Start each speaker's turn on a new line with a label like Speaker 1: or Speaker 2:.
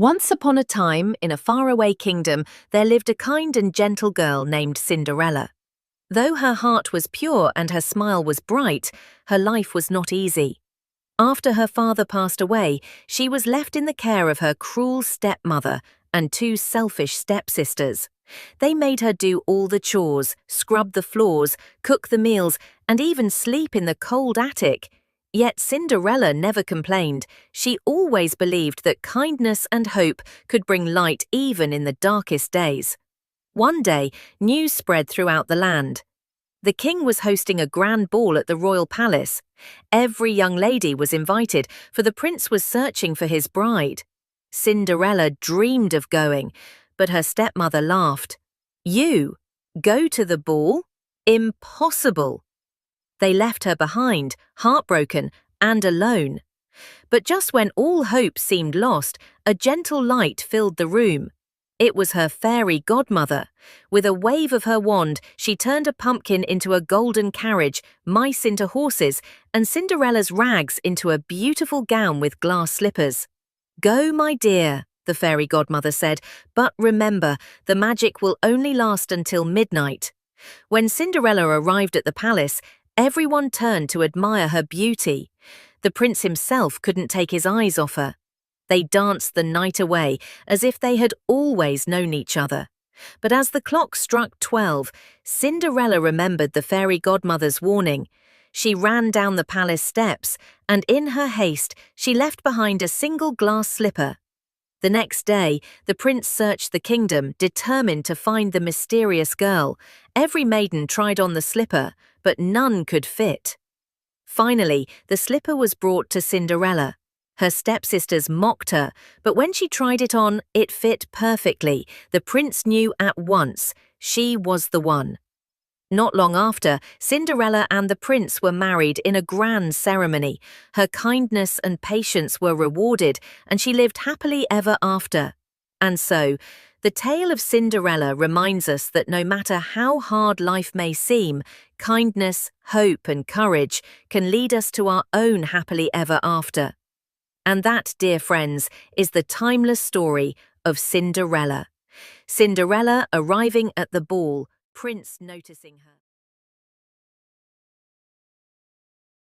Speaker 1: Once upon a time, in a faraway kingdom, there lived a kind and gentle girl named Cinderella. Though her heart was pure and her smile was bright, her life was not easy. After her father passed away, she was left in the care of her cruel stepmother and two selfish stepsisters. They made her do all the chores, scrub the floors, cook the meals, and even sleep in the cold attic. Yet Cinderella never complained. She always believed that kindness and hope could bring light even in the darkest days. One day, news spread throughout the land. The king was hosting a grand ball at the royal palace. Every young lady was invited, for the prince was searching for his bride. Cinderella dreamed of going, but her stepmother laughed. "You? Go to the ball? Impossible!" They left her behind, heartbroken and alone. But just when all hope seemed lost, a gentle light filled the room. It was her fairy godmother. With a wave of her wand, she turned a pumpkin into a golden carriage, mice into horses, and Cinderella's rags into a beautiful gown with glass slippers. "Go, my dear," the fairy godmother said, "but remember, the magic will only last until midnight." When Cinderella arrived at the palace, everyone turned to admire her beauty. The prince himself couldn't take his eyes off her. They danced the night away as if they had always known each other. But as the clock struck 12, Cinderella remembered the fairy godmother's warning. She ran down the palace steps, and in her haste, she left behind a single glass slipper. The next day, the prince searched the kingdom, determined to find the mysterious girl. Every maiden tried on the slipper, but none could fit. Finally, the slipper was brought to Cinderella. Her stepsisters mocked her, but when she tried it on, it fit perfectly. The prince knew at once she was the one. Not long after, Cinderella and the prince were married in a grand ceremony. Her kindness and patience were rewarded, and she lived happily ever after. And so, the tale of Cinderella reminds us that no matter how hard life may seem, kindness, hope, and courage can lead us to our own happily ever after. And that, dear friends, is the timeless story of Cinderella. Cinderella arriving at the ball, Prince noticing her.